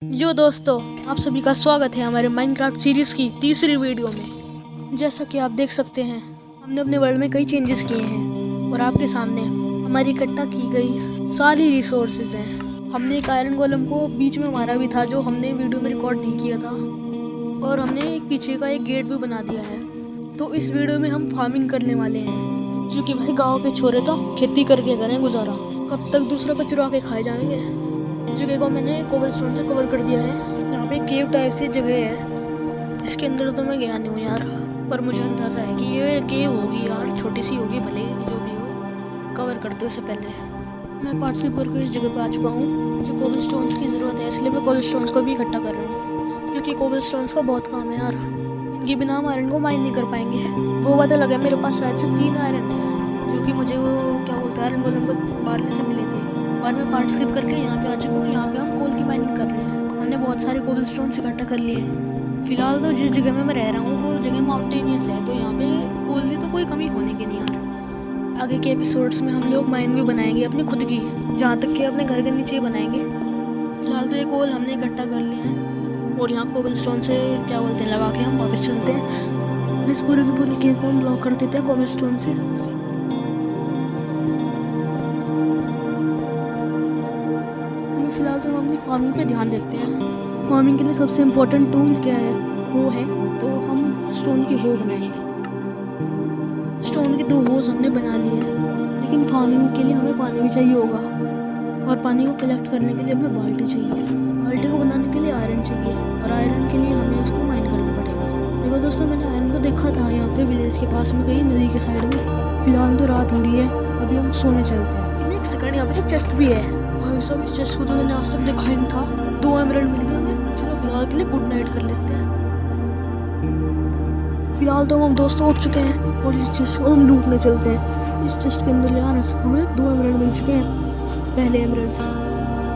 यो दोस्तों, आप सभी का स्वागत है हमारे माइनक्राफ्ट सीरीज की तीसरी वीडियो में। जैसा कि आप देख सकते हैं, हमने अपने वर्ल्ड में कई चेंजेस किए हैं और आपके सामने हमारी इकट्ठा की गई सारी रिसोर्सेज हैं। हमने एक आयरन गोलम को बीच में मारा भी था, जो हमने वीडियो में रिकॉर्ड नहीं किया था, और हमने एक पीछे का एक गेट भी बना दिया है। तो इस वीडियो में हम फार्मिंग करने वाले हैं, क्योंकि भाई गाँव के छोरे तो खेती करके करें गुजारा, कब तक दूसरा को चुरा के खाए जाएंगे। इस जगह को मैंने कोबलस्टोन से कवर कर दिया है। यहाँ पे केव टाइप से जगह है, इसके अंदर तो मैं गया नहीं हूँ यार, पर मुझे अंदाजा है कि ये केव होगी यार, छोटी सी होगी, भले जो भी हो। कवर कर दो इससे पहले। मैं पार्टिसिपेट करके इस जगह पे आ चुका हूँ। मुझे कोबलस्टोन्स की ज़रूरत है, इसलिए मैं कोबलस्टोन्स को भी इकट्ठा कर रहा हूँ, क्योंकि कोबलस्टोन्स का बहुत काम है यार। इनके बिना हम आयरन को माइन नहीं कर पाएंगे। वो पता लगा मेरे पास शायद से 3 आयरन है, जो कि मुझे वो क्या बोलते हैं आयरन गोलम को मारने से मिले थे। और मैं पार्ट स्किप करके यहाँ पे आ चुका हूँ। यहाँ पे हम कोल की माइनिंग कर रहे हैं। हमने बहुत सारे कोबलस्टोन्स इकट्ठा कर लिए हैं। फिलहाल तो जिस जगह में मैं रह रहा हूँ वो जगह माउंटेनियस है, तो यहाँ पे कोल की तो कोई कमी होने की नहीं यार। आगे के एपिसोड्स में हम लोग माइन भी बनाएंगे अपनी खुद की, जहाँ तक कि अपने घर के नीचे ही बनाएंगे। फिलहाल तो ये कोल हमने इकट्ठा कर लिया है, और यहाँ कोबलस्टोन से क्या बोलते हैं लगा के हम वापस चलते हैं। और इस पूरे की पूरी केव को हम ब्लॉक कर देते हैं कोबलस्टोन से। फिलहाल तो हम अपनी फार्मिंग पे ध्यान देते हैं। फार्मिंग के लिए सबसे इम्पोर्टेंट टूल क्या है, वो है, तो हम स्टोन की हो बनाएंगे। स्टोन के 2 होज हमने बना लिए हैं, लेकिन फार्मिंग के लिए हमें पानी भी चाहिए होगा, और पानी को कलेक्ट करने के लिए हमें बाल्टी चाहिए। बाल्टी को बनाने के लिए आयरन चाहिए, और आयरन के लिए हमें उसको माइन करना पड़ेगा। देखो दोस्तों, मैंने आयरन को देखा था यहाँ पे विलेज के पास में, कहीं नदी के साइड में। फिलहाल तो रात हो रही है, अभी हम सोने चलते हैं। एक सेकंड, यहाँ पे एक चेस्ट भी है। भाई साहब, इस चेस्ट को तो मैंने आज तक देखा ही नहीं था। 2 एमराल्ड मिल गया हमें। चलो फिलहाल के लिए गुड नाइट कर लेते हैं। फिलहाल तो हम दोस्तों उठ चुके हैं, और इस चेस्ट को हम लूटने चलते हैं। इस चेस्ट के अंदर यार हमें 2 एमराल्ड मिल चुके हैं, पहले एमराल्ड्स।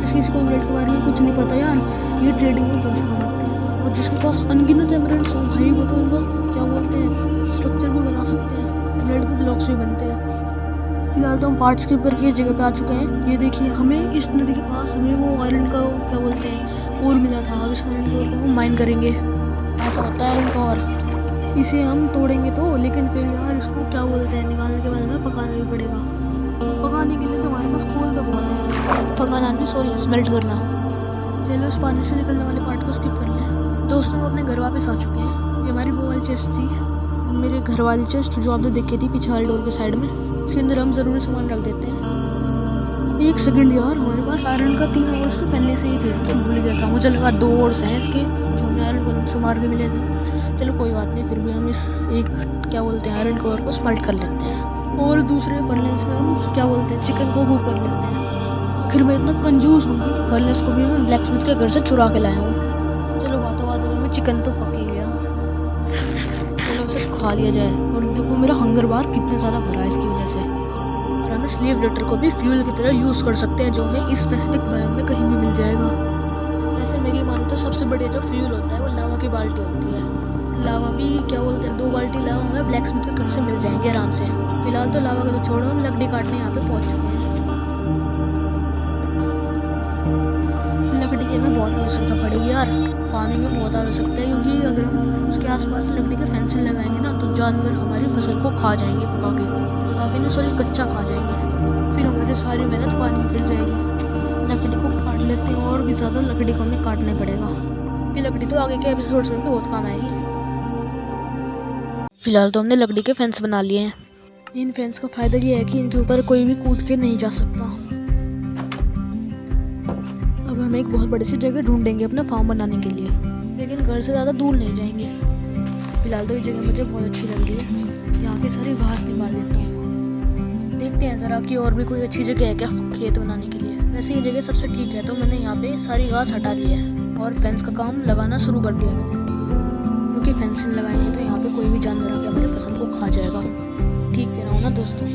किसी को एमराल्ड के बारे में कुछ नहीं पता यार, ये ट्रेडिंग में बहुत काम आते हैं। और जिसके पास अनगिनत एमराल्ड्स हो भाई, वो तो उनको क्या बोलते हैं स्ट्रक्चर भी बना सकते हैं, एमराल्ड के ब्लॉक्स भी बनते हैं। फिलहाल तो हम पार्ट स्किप करके इस जगह पे आ चुके हैं। ये देखिए, हमें इस नदी के पास हमें वो आयरन का क्या बोलते हैं ओर मिला था। अब इस आयरन को हम माइन करेंगे, ऐसा होता है आयरन का। और इसे हम तोड़ेंगे तो, लेकिन फिर यार इसको क्या बोलते हैं निकालने के बाद हमें पकाना भी पड़ेगा। पकाने के लिए तो हमारे पास कोल तो बहुत है, पकाना नहीं सॉरी स्मेल्ट करना। चलो इस पानी से निकलने वाले पार्ट को स्किप कर लें। दोस्तों अपने घर वापस आ चुके हैं। ये हमारी वो वाली चेस्ट थी, मेरे घर वाली चेस्ट जो आपने देखी थी पीछे वाले डोर के साइड में। इसके अंदर हम ज़रूरी सामान रख देते हैं। एक सेकंड यार, हमारे पास आयरन का 3 आवर्स तो पहले से ही थे, तो भूल गया था। मुझे लगा 2 आवर्स हैं इसके, जो हमें आयरन गोलम से मार के मिले थे। चलो कोई बात नहीं, फिर भी हम इस एक क्या बोलते हैं आयरन कोर को स्मेल्ट कर लेते हैं, और दूसरे फर्नेस में हम क्या बोलते हैं चिकन को कुक कर लेते हैं। आखिर मैं इतना कंजूस हूँ कि फर्नेस को भी मैं ब्लैक स्मिथ के घर से चुरा के लाया हूँ। चलो बातों बातों में चिकन तो पक ही गया, चलो उसे खा लिया जाए। और देखो मेरा हंगर बार कितना ज़्यादा भरा है इसकी वजह से। और हम स्लेव लेटर को भी फ्यूल की तरह यूज़ कर सकते हैं, जो हमें इस स्पेसिफिक बायोम में कहीं भी मिल जाएगा। वैसे मेरी मान तो सबसे बढ़िया जो फ्यूल होता है वो लावा की बाल्टी होती है। लावा भी क्या बोलते हैं 2 बाल्टी लावा हमें ब्लैक स्मिथ के घर से मिल जाएंगे आराम से। फिलहाल तो लावा को तो छोड़ो, हम लकड़ी काटने यहाँ पे पहुँच चुके हैं। लकड़ी की हमें बहुत आवश्यकता पड़ेगी यार, फार्मिंग में बहुत आवश्यकता है, क्योंकि अगर हम उसके आसपास लकड़ी के फेंसिंग लगाएंगे ना, तो जानवर हमारी फसल को खा जाएंगे, पका के नहीं सॉरी कच्चा खा जाएंगे। फिर हमारी सारी मेहनत पानी में फिर जाएगी। लकड़ी को काट लेते हैं, और भी ज़्यादा लकड़ी को हमें काटना पड़ेगा, कि लकड़ी तो आगे के एपिसोड्स में भी बहुत काम आएगी। फिलहाल तो हमने लकड़ी के फेंस बना लिए हैं। इन फेंस का फ़ायदा ये है कि इनके ऊपर कोई भी कूद के नहीं जा सकता। अब हम एक बहुत बड़ी सी जगह ढूंढेंगे अपना फार्म बनाने के लिए, लेकिन घर से ज़्यादा दूर नहीं जाएंगे। फिलहाल तो ये जगह मुझे बहुत अच्छी लग रही है। यहाँ की सारी घास निकाल देता हूँ। देखते हैं ज़रा कि और भी कोई अच्छी जगह है क्या खेत बनाने के लिए। वैसे ये जगह सबसे ठीक है, तो मैंने यहाँ पे सारी घास हटा ली है, और फेंस का काम लगाना शुरू कर दिया मैंने, क्योंकि फेंसिंग लगाएंगे तो यहाँ पे कोई भी जानवर आके हमारी फसल को खा जाएगा। ठीक है ना हो ना दोस्तों?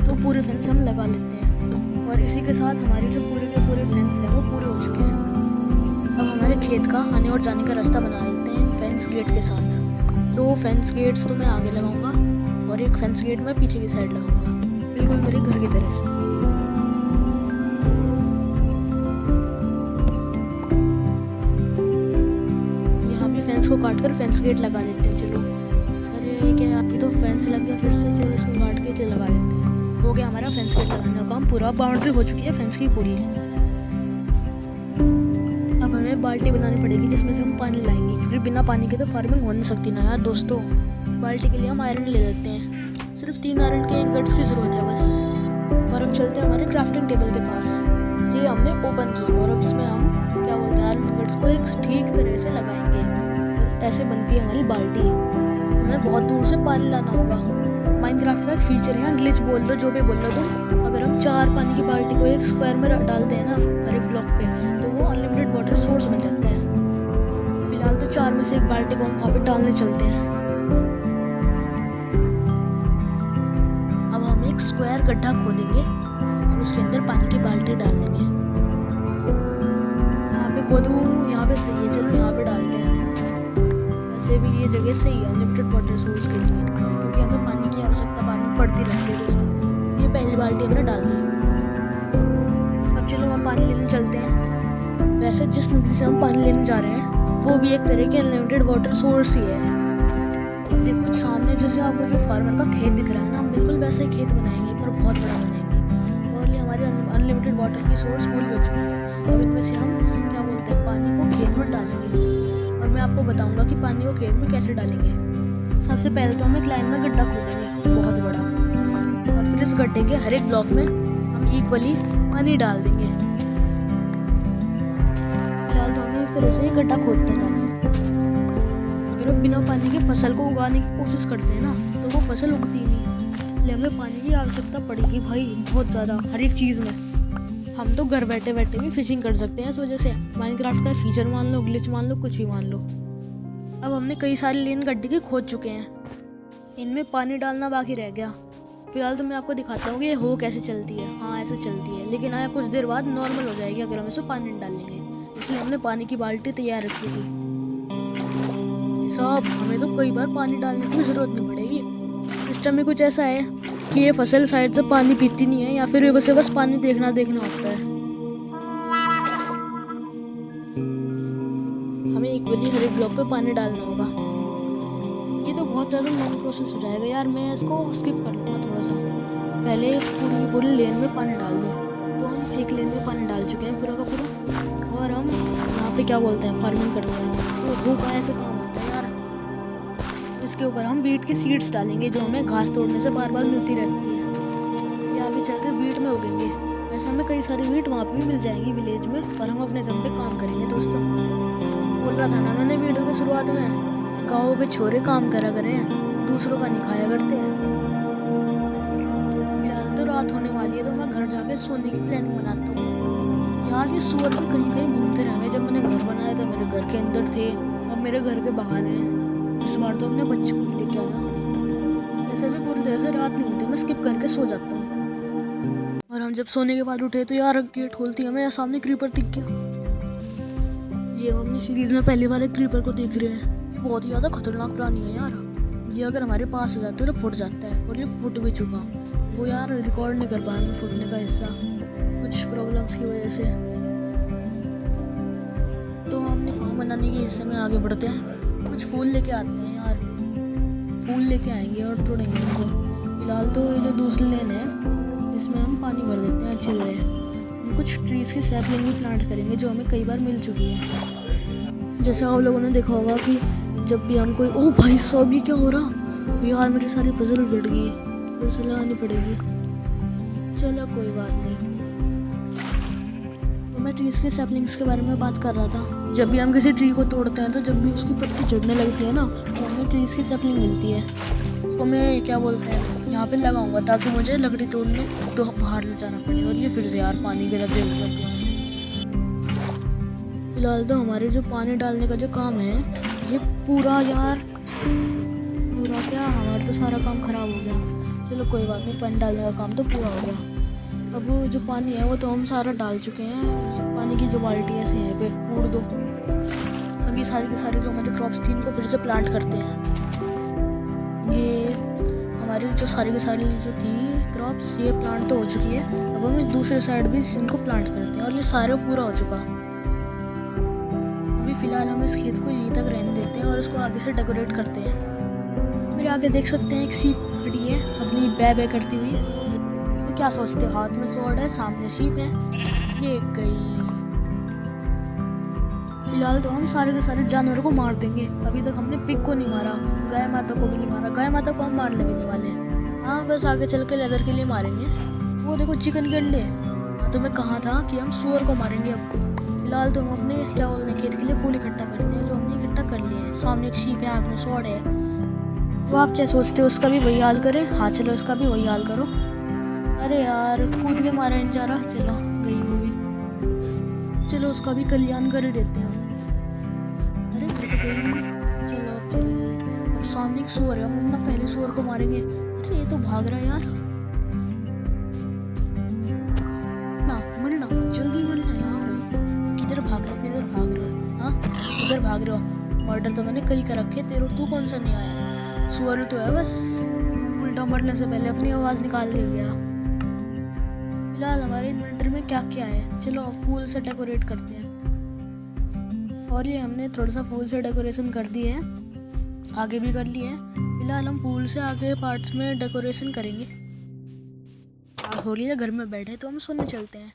तो पूरे फेंस हम लगा लेते हैं, और इसी के साथ हमारी जो पूरे के पूरे फेंस है वो पूरे हो चुके हैं। अब हमारे खेत का आने और जाने का रास्ता बना लेते हैं फेंस गेट के साथ। 2 फेंस गेट्स तो मैं आगे लगाऊंगा, और एक फेंस गेट मैं पीछे की साइड लगाऊंगा, बिल्कुल मेरे घर की तरह। इसको काट कर फेंस गेट लगा देते हैं। चलो, अरे क्या ये तो फेंस लग गया फिर से। चलो इसको काट के चलो लगा देते हैं। हो गया हमारा फेंस गेट लगाने का काम पूरा। बाउंड्री हो चुकी है फेंस की पूरी। अब हमें बाल्टी बनानी पड़ेगी जिसमें से हम पानी लाएंगे, क्योंकि बिना पानी के तो फार्मिंग हो नहीं सकती ना यार दोस्तों। बाल्टी के लिए हम आयरन ले लेते हैं। सिर्फ 3 आयरन के इंगट्स की ज़रूरत है बस। और अब चलते हैं हमारे क्राफ्टिंग टेबल के पास। ये हमने ओपन की और अब इसमें हम क्या बोलते हैं आयरन इंगट्स को एक ठीक तरह से लगाएंगे और ऐसे बनती है हमारी बाल्टी। हमें बहुत दूर से पानी लाना होगा। माइनक्राफ्ट का एक फीचर है, ग्लिच बोल लो जो भी बोल लो तुम, अगर हम 4 पानी की बाल्टी को एक स्क्वायर में डालते हैं ना हर एक ब्लॉक पे, तो वो अनलिमिटेड वाटर सोर्स बन जाता है। फिलहाल तो 4 में से एक बाल्टी को हम वहाँ पे डालने चलते हैं। अब हम एक स्क्वायर गड्ढा खोदेंगे और उसके अंदर पानी की बाल्टी डाल देंगे। यहाँ पे खोदूँ, यहाँ पे सही है, चलो यहाँ पे डालते हैं। वैसे भी ये जगह सही है अनलिमिटेड वाटर सोर्स के लिए, क्योंकि हमें पानी की आवश्यकता पानी पड़ती रहती है दोस्तों। ये पहली बाल्टी हमने डाल दी। अब चलो हम पानी लेने चलते हैं। वैसे जिस नदी से हम पानी लेने जा रहे हैं वो भी एक तरह के अनलिमिटेड वाटर सोर्स ही है। देखो सामने जैसे आपको जो फार्मर का खेत दिख रहा है ना, हम बिल्कुल वैसा ही खेत बनाएंगे पर बहुत बड़ा बनाएंगे। और ये हमारी अनलिमिटेड वाटर की सोर्स पूरी हो चुकी है। अब इनमें से हम क्या बोलते हैं पानी को खेत में डालेंगे और मैं आपको बताऊंगा कि पानी को खेत में कैसे डालेंगे। सबसे पहले तो हम एक लाइन में गड्ढा खोदेंगे बहुत बड़ा, और फिर इस गड्ढे के हर एक ब्लॉक में हम इक्वली पानी डाल देंगे। फिलहाल तो हमें इस तरह से गड्ढा खोदते जाना है। अगर हम बिना पानी के फसल को उगाने की कोशिश करते हैं ना तो वो फसल उगती नहीं, इसलिए हमें पानी की आवश्यकता पड़ेगी भाई बहुत ज़्यादा हर एक चीज़ में। हम तो घर बैठे बैठे भी फिशिंग कर सकते हैं इस वजह से। माइनक्राफ्ट का फीचर मान लो, ग्लिच मान लो, कुछ भी मान लो। अब हमने कई सारे लेन गड्ढे के खोद चुके हैं, इनमें पानी डालना बाकी रह गया। फिलहाल तो मैं आपको दिखाता हूँ कि ये हो कैसे चलती है। हाँ ऐसे चलती है, लेकिन हाँ कुछ देर बाद नॉर्मल हो जाएगी अगर हम इसमें पानी डालेंगे। इसलिए हमने पानी की बाल्टी तैयार रखी थी। सब हमें तो कई बार पानी डालने की भी ज़रूरत नहीं पड़ेगी। सिस्टम में कुछ ऐसा है कि ये फसल साइड से पानी पीती नहीं है, या फिर बस पानी देखना होता है। हमें इक्वली हर एक ब्लॉक पे पानी डालना होगा। ये तो बहुत ज़्यादा लॉन्ग प्रोसेस हो जाएगा यार, मैं इसको स्किप कर लूँगा थोड़ा सा। पहले इस पूरी लेन में पानी डाल दो। तो हम एक लेन में पानी डाल चुके हैं पूरा का पूरा, और हम यहाँ पे क्या बोलते हैं फार्मिंग करते हैं। तो हो पाए ऐसे काम होता है यार। इसके ऊपर हम वीट की सीड्स डालेंगे जो हमें घास तोड़ने से बार बार मिलती रहती है। ये आगे चलकर वीट में उगेंगे। वैसे हमें कई सारी वीट वहाँ पे भी मिल जाएंगी विलेज में, पर हम अपने दम पे काम करेंगे दोस्तों। बोल रहा था ना मैंने वीडियो की शुरुआत में, गाँव के छोरे काम करा करें, दूसरों का नहीं खाया करते हैं। फिलहाल तो रात होने वाली है तो मैं घर जाके सोने की प्लानिंग बनाता हूँ। यार ये सुअर भी कहीं कहीं घूमते रहे। जब मैंने घर बनाया था मेरे घर के अंदर थे, अब मेरे घर के बाहर हैं। इस बार तो अपने बच्चे को भी लेके आया। ऐसे भी पूरी तरह से रात नहीं होती, मैं स्किप करके सो जाता हूँ। और हम जब सोने के बाद उठे तो यार गेट खोलती है हमें सामने क्रीपर दिख गया। ये हम अपनी सीरीज में पहली बार एक क्रीपर को देख रहे हैं। बहुत ही ज़्यादा खतरनाक प्राणी है यार। ये अगर हमारे पास आ जाता है तो फुट जाता है, और ये फुट भी चुका। वो यार रिकॉर्ड नहीं कर पाया मैं फुटने का हिस्सा कुछ प्रॉब्लम्स की वजह से। तो हम अपने फार्म बनाने के हिस्से में आगे बढ़ते हैं। कुछ फूल लेके आते हैं यार, फूल लेके आएंगे और तोड़ेंगे उनको। फिलहाल तो ये जो दूसरी लेन है इसमें हम पानी भर देते हैं अच्छे तरह। हम कुछ ट्रीज़ की सैपलिंग भी प्लांट करेंगे जो हमें कई बार मिल चुकी है। जैसे आप लोगों ने देखा होगा कि जब भी हम कोई ओ भाई साहब ये क्या हो रहा यार, मेरी सारी फसल उजड़ गई, फिर से लगानी पड़ेगी। चलो कोई बात नहीं। तो मैं ट्रीज़ के सैपलिंग्स के बारे में बात कर रहा था। जब भी हम किसी ट्री को तोड़ते हैं तो जब भी उसकी पत्ती झड़ने लगती है ना तो हमें ट्रीज़ की सैपलिंग मिलती है। उसको मैं क्या बोलते हैं यहाँ पे लगाऊंगा ताकि मुझे लकड़ी तोड़ने तो बाहर ले जाना पड़े। और ये फिर से यार पानी की तरफ जरूर करती हूँ। फिलहाल तो हमारे जो पानी डालने का जो काम है ये पूरा क्या, हमारा तो सारा काम ख़राब हो गया। चलो कोई बात नहीं, पानी डालने का काम तो पूरा हो गया। अब वो जो पानी है वो तो हम सारा डाल चुके हैं। पानी की जो बाल्टी है ऐसे यहाँ पे उड़ दो। अब ये सारे के सारे जो हमारे क्रॉप्स थी इनको फिर से प्लांट करते हैं। ये हमारी जो सारी की सारी जो थी क्रॉप्स ये प्लांट तो हो चुकी है। अब हम इस दूसरे साइड भी इनको प्लांट करते हैं और ये सारा पूरा हो चुका। अभी फ़िलहाल हम इस खेत को यहीं तक रहने देते हैं और उसको आगे से डेकोरेट करते हैं। मेरे आगे देख सकते हैं एक शीप खड़ी है अपनी बै बै करती हुई। तो क्या सोचते हो, हाथ में स्वॉर्ड है, सामने शीप है, ये गई। फिलहाल तो हम सारे के सारे जानवरों को मार देंगे। अभी तक हमने पिग को नहीं मारा, गाय माता को भी नहीं मारा। गाय माता को हम मारने भी नहीं वाले हैं। हाँ, बस आगे चल के लेदर के लिए मारेंगे। वो देखो चिकन के अंडे। हाँ, तो मैं कहा था कि हम सुअर को मारेंगे अब। फिलहाल तो हम अपने क्या बोलते हैं खेत के लिए फूल इकट्ठा करते हैं, जो हमने इकट्ठा कर लिए हैं। सामने एक शीप है, हाथ में स्वॉर्ड है। तो आप क्या सोचते हो, उसका भी वही हाल करें? हाँ चलो, उसका भी वही हाल करो। अरे यार, कूद के मारा इन जा रहा। चलो गई वो भी। चलो उसका भी कल्याण कर देते हैं। अरे ये तो गई नहीं। चलो अब चलिए। अब सामने एक सुअर है, हम अपना पहले सुअर को मारेंगे। अरे ये तो भाग रहा है यार। ना मरना, जल्दी मरना यार। किधर भाग रहे हो, किधर भाग रहे हो? हाँ किधर भाग रहे हो? मर्डर तो मैंने कई कर रखे तेरे, तू कौन सा नहीं आया? सुअर तो है बस, उल्टा मरने से पहले अपनी आवाज़ निकाल के गया। फिलहाल हमारे इन्वेंटरी में क्या क्या है, चलो फूल से डेकोरेट करते हैं। और ये हमने थोड़ा सा फूल से डेकोरेशन कर दी है, आगे भी कर लिए है। फिलहाल हम फूल से आगे पार्ट्स में डेकोरेशन करेंगे। थोड़ी घर में बैठे तो हम सोने चलते हैं।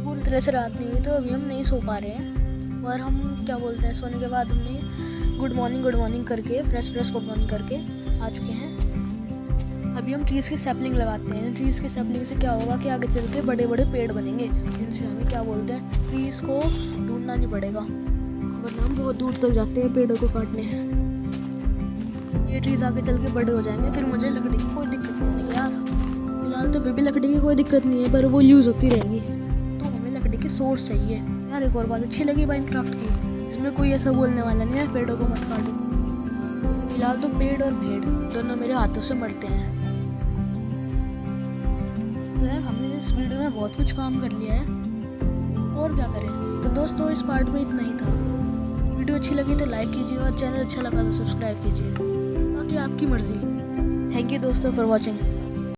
पूरी तरह से रात नहीं हुई तो अभी हम नहीं सो पा रहे हैं। और हम क्या बोलते हैं, सोने के बाद हमने गुड मॉर्निंग करके फ्रेश गुड मॉर्निंग करके आ चुके हैं। अभी हम ट्रीज़ की सैपलिंग लगाते हैं। ट्रीज़ की सैपलिंग से क्या होगा कि आगे चल के बड़े बड़े पेड़ बनेंगे, जिनसे हमें क्या बोलते हैं, ट्रीज़ को ढूंढना नहीं पड़ेगा, वरना हम बहुत दूर तक जाते हैं पेड़ों को काटने। ये ट्रीज़ आगे चल के बड़े हो जाएंगे, फिर मुझे लकड़ी की कोई दिक्कत नहीं है यार। फिलहाल तो भी लकड़ी की कोई दिक्कत नहीं है, पर वो यूज़ होती रहेंगी। तो हमें लकड़ी की सोर्स चाहिए यार। एक और बात अच्छी लगी माइनक्राफ्ट की, इसमें कोई ऐसा बोलने वाला नहीं है पेड़ों को मत काटो। फिलहाल तो पेड़ और भेड़ दोनों मेरे हाथों से मरते हैं। तो यार हमने इस वीडियो में बहुत कुछ काम कर लिया है, और क्या करें। तो दोस्तों इस पार्ट में इतना ही था। वीडियो अच्छी लगी तो लाइक कीजिए, और चैनल अच्छा लगा तो सब्सक्राइब कीजिए, बाकी आपकी मर्जी। थैंक यू दोस्तों फॉर वॉचिंग।